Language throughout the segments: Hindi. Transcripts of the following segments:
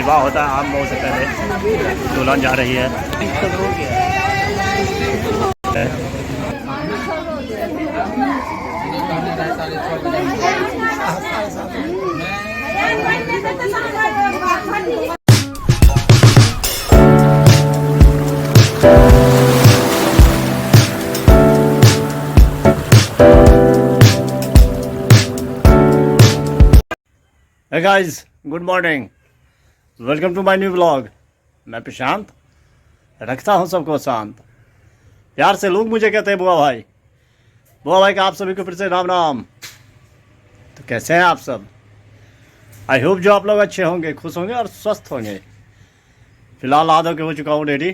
विवाह होता है आम मऊ से पहले दुल्हन जा रही है। Hey guys, good morning, welcome to my new blog. मैं प्रशांत, रखता हूँ सबको शांत। प्यार से लोग मुझे कहते हैं बुआ भाई। बुआ भाई का आप सभी को फिर से राम राम। तो कैसे हैं आप सब? आई होप जो आप लोग अच्छे होंगे, खुश होंगे और स्वस्थ होंगे। फिलहाल आधा के हो चुका हूँ ready.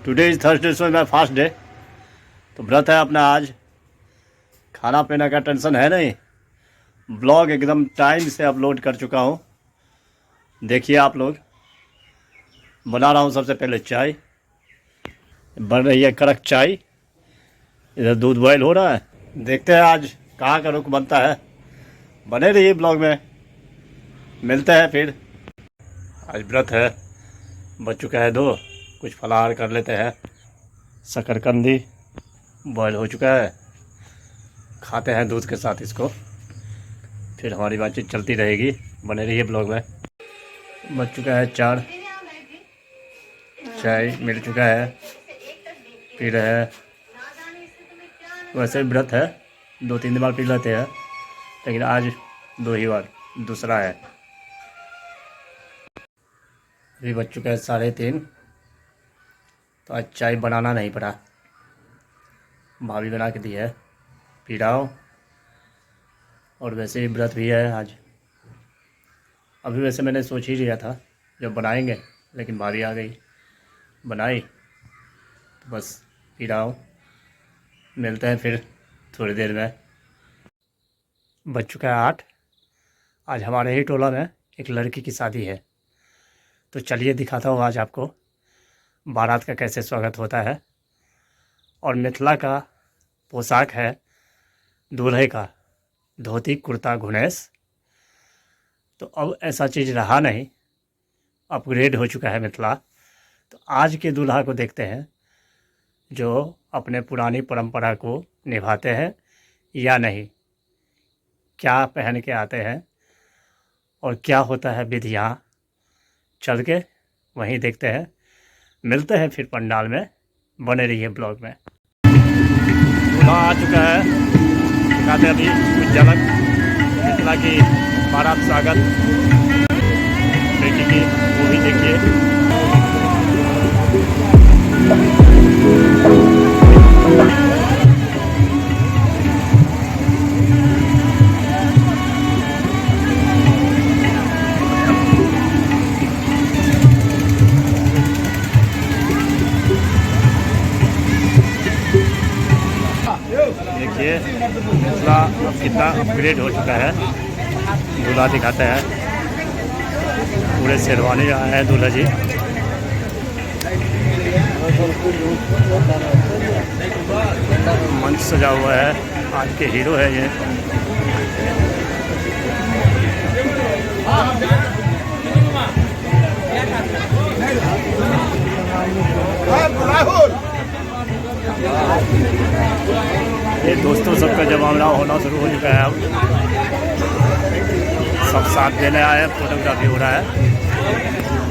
Today is Thursday, so my fast day. तो व्रत है अपना आज। खाना पीना का टेंशन है नहीं। ब्लॉग एकदम टाइम से अपलोड कर चुका हूँ। देखिए आप लोग, बना रहा हूँ सबसे पहले चाय। बन रही है कड़क चाय। इधर दूध बॉयल हो रहा है। देखते हैं आज कहाँ का रुख बनता है। बने रहिए ब्लॉग में, मिलते हैं फिर। आज व्रत है, बच चुका है 2। कुछ फलाहार कर लेते हैं। शकरकंदी बॉयल हो चुका है, खाते हैं दूध के साथ इसको। फिर हमारी बातचीत चलती रहेगी, बने रहिए ब्लॉग में। बच चुका है 4, चाय मिल चुका है, पी रहे हैं। वैसे व्रत है, 2-3 बार पी लेते हैं, लेकिन आज 2 ही बार, दूसरा है। अभी बच चुका है 3:30। तो आज चाय बनाना नहीं पड़ा, भाभी बना के दी है, पी रहा हूँ। और वैसे ही व्रत भी है आज। अभी वैसे मैंने सोच ही लिया था जब बनाएंगे, लेकिन भाभी आ गई, बनाई, तो बस पी रहा हूँ। मिलते हैं फिर थोड़ी देर में। बज चुका है 8। आज हमारे ही टोला में एक लड़की की शादी है। तो चलिए दिखाता हूँ आज आपको बारात का कैसे स्वागत होता है। और मिथिला का पोशाक है दूल्हे का धोती कुर्ता घुनेस। तो अब ऐसा चीज़ रहा नहीं, अपग्रेड हो चुका है मिथिला। तो आज के दूल्हा को देखते हैं जो अपने पुरानी परंपरा को निभाते हैं या नहीं, क्या पहन के आते हैं और क्या होता है विधि। यहाँ चल के वहीं देखते हैं। मिलते हैं फिर पंडाल में, बने रहिए ब्लॉग में। दूल्हा आ चुका है, दिखाते अभी कुछ झलक मिथिला की बारात स्वागत बेटी की, वो भी देखिए। देखिए मिथिला अब कितना अपग्रेड हो चुका है। दूल्हा दिखाते हैं, पूरे शेरवानी आए हैं दूल्हा जी। मंच सजा हुआ है, आज के हीरो है ये। ये दोस्तों सबका जमावड़ा होना शुरू हो चुका है। अब सब साथ देने आए, फोटोग्राफी हो रहा है।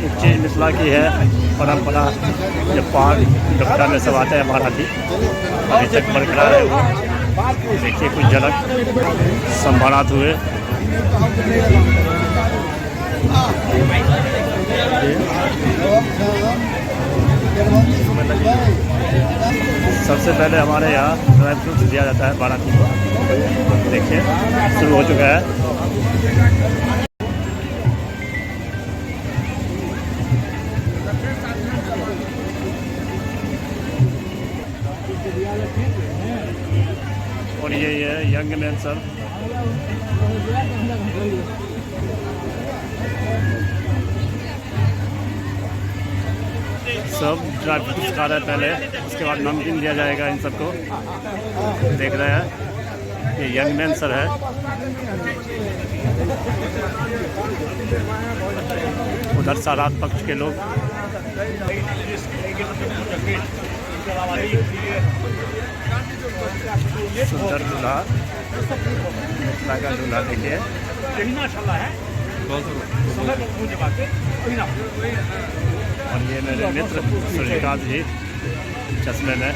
एक चीज़ मिथिला की है परंपरा, जब पान डबटा में सब आते हैं बाराती, अभी तक बरकरार है वो। देखिए कुछ झलक सब बारात हुए। सबसे पहले हमारे यहाँ ड्राई फ्रूट्स दिया जाता है बाराती को। देखिए शुरू हो चुका है। और ये यंग मैन सर, सब ड्राई फ्रूट्स खा रहे हैं पहले, उसके बाद नमकीन दिया जाएगा इन सबको। देख रहे हैं ये यंग मैन सर है। उधर सारात पक्ष के लोग। सुंदर दूल्हा, मिथिला का दूल्हा देखिए। और ये मेरे मित्र सूर्यकांत जी चश्मे में।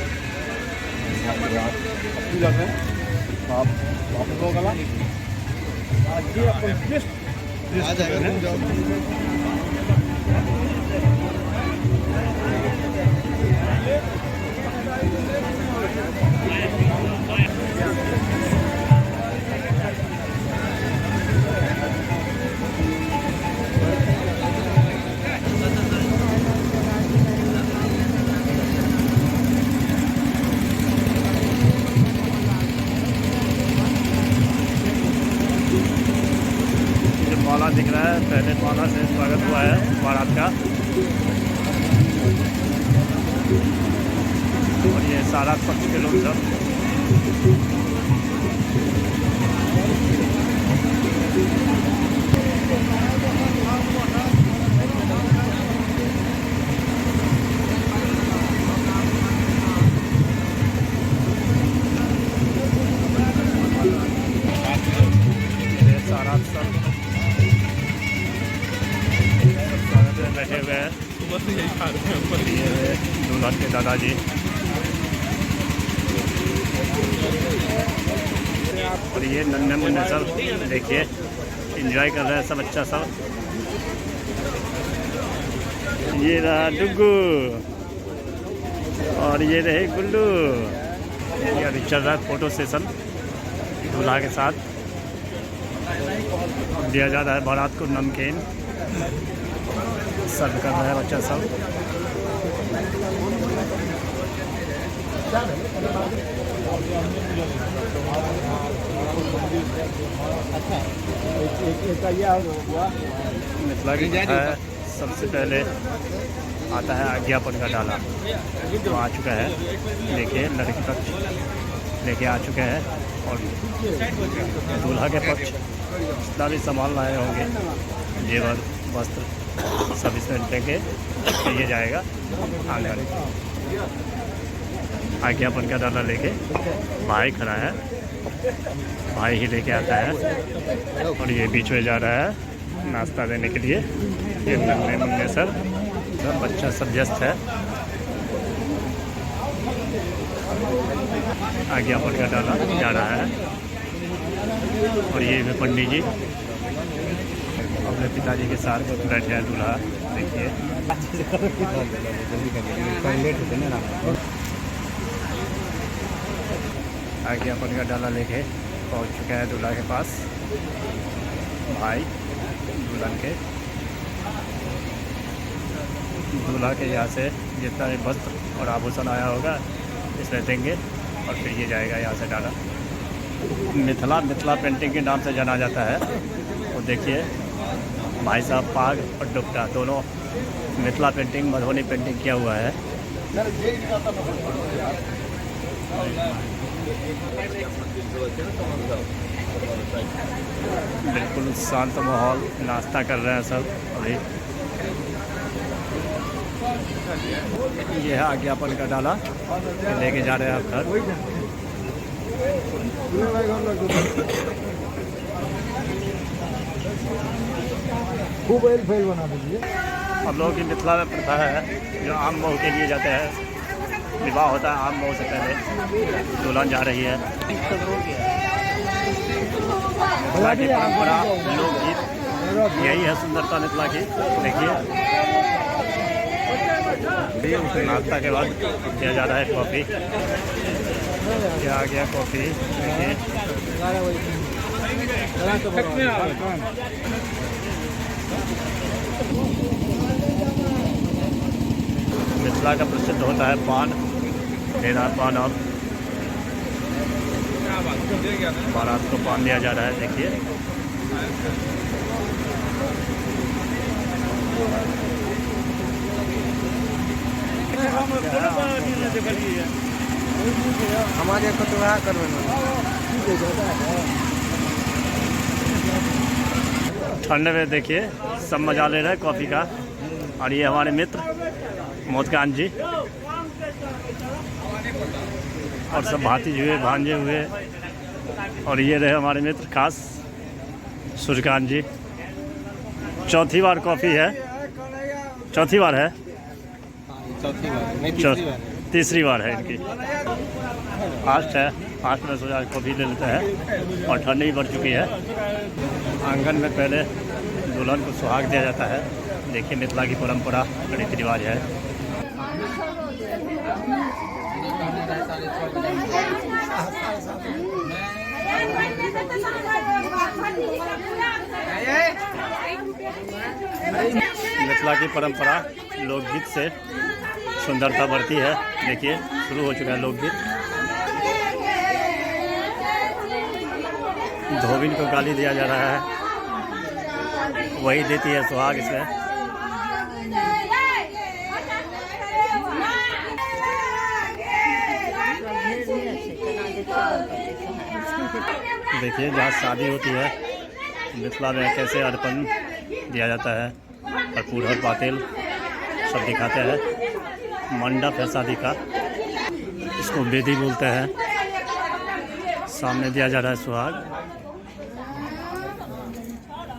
माला दिख रहा है, पहले माला से स्वागत हुआ है बारात का। और ये सारा पक्ष के लोग सब। ये सारा सब बैठे हुए हैं। ये दूल्हा के दादाजी। और ये नन्हे मुन्ने सब देखिए एंजॉय कर रहे हैं सब। अच्छा सब। ये रहा डुग्गू और ये रहे गुल्लू। ये अभी चल रहा है फोटो सेशन दूल्हा के साथ। दिया जा रहा है बारात को नमकीन। सर्व कर रहा है बच्चा सब। मिथिला की है सबसे पहले आता है आज्ञापन का डाला। तो आ चुका है, देखिए लड़की पक्ष लेके आ चुके हैं। और दूल्हा के पक्ष जितना भी सामान लाए होंगे, जेवर वस्त्र सब इसमें लेके ये जाएगा आंगन। आज्ञापन का डाला लेके भाई खड़ा है, भाई ही लेके आता है। और ये बीच में जा रहा है नाश्ता देने के लिए। ये नन्हे मुन्ने सब बच्चा सब व्यस्त है। आज्ञापन का डाला जा रहा है। और ये भी पंडित जी अपने पिताजी के साथ बैठे हैं दूल्हा। देखिए आज्ञापन का डाला लेके पहुंच चुका है दूल्हा के पास भाई दुल्हन के। दूल्हा के यहाँ से जितना भी वस्त्र और आभूषण आया होगा इसमें देंगे और फिर ये जाएगा यहाँ से डाला। मिथिला पेंटिंग के नाम से जाना जाता है। तो देखिए भाई साहब पाग और दुपट्टा दोनों मिथिला पेंटिंग मधुबनी पेंटिंग किया हुआ है। बिल्कुल शांत माहौल, नाश्ता कर रहे हैं सब अभी। ये है आज्ञापन का डाला, लेके जा रहे हैं आप घर। खूब फेल बना दीजिए। हम लोगों की मिथिला में प्रथा है जो आम महू के लिए जाते हैं। विवाह होता है आम महू से पहले दुल्हन जा रही है। मिथिला की परंपरा, लोकगीत, यही है सुंदरता मिथिला की। देखिए नाश्ता के बाद दिया जा रहा है कॉफ़ी। क्या आ गया कॉफ़ी। देखिए मिथिला का प्रसिद्ध होता है पान। देना पान और बारात को पान दिया जा रहा है। देखिए हमारे कटवा कर ठंड में देखिए सब मजा ले रहे हैं कॉफ़ी का। और ये हमारे मित्र मोदकान जी और सब भाती हुए भांजे हुए। और ये रहे हमारे मित्र खास सूर्यकांत जी। चौथी बार कॉफ़ी है, चौथी बार है, तीसरी बार है इनकी। फास्ट है, फास्ट में सोचा कॉफ़ी ले लेते हैं। और ठंडी भी बढ़ चुकी है। आंगन में पहले दुल्हन को सुहाग दिया जाता है। देखिए मिथिला की परंपरा रीति रिवाज है। मिथिला की परंपरा लोकगीत से सुंदरता बढ़ती है। देखिए शुरू हो चुका है लोकगीत। धोबिन को गाली दिया जा रहा है, वही देती है सुहाग इसमें। देखिए जहाँ शादी होती है मिथिला में कैसे अर्पण दिया जाता है। और पूरहर पातेल सब दिखाते हैं। मंडप है शादी का, इसको वेदी बोलते हैं। सामने दिया जा रहा है सुहाग।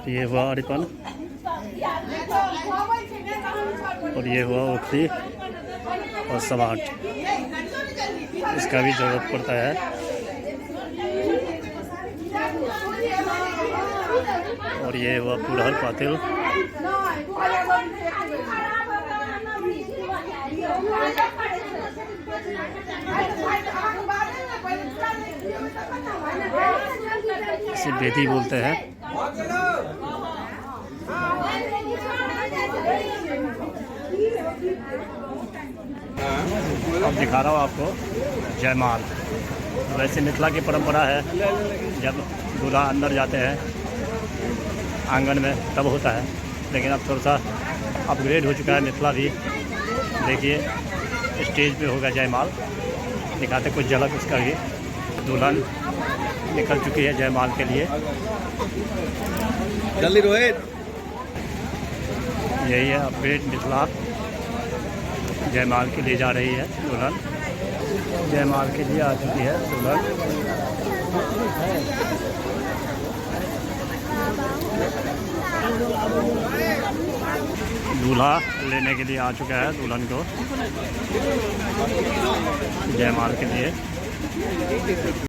ये हुआ अर्पण और ये हुआ ओखली और सवाट, इसका भी जरूरत पड़ता है। और ये हुआ पुरहर पातिल। इसे बेदी बोलते हैं। अब दिखा रहा हूँ आपको जयमाल। वैसे मिथिला की परंपरा है जब दूल्हा अंदर जाते हैं आंगन में तब होता है, लेकिन अब थोड़ा सा अपग्रेड हो चुका है मिथिला भी। देखिए स्टेज पे होगा जयमाल, दिखाते कुछ झलक उसका भी। दुल्हन निकल चुकी है जयमाल के लिए। जल्दी रोहित। यही है अपग्रेड मिथिला। जयमाल के लिए जा रही है दुल्हन, जयमाल के लिए आ चुकी है दुल्हन। दूल्हा लेने के लिए आ चुका है दुल्हन को जयमाल के लिए।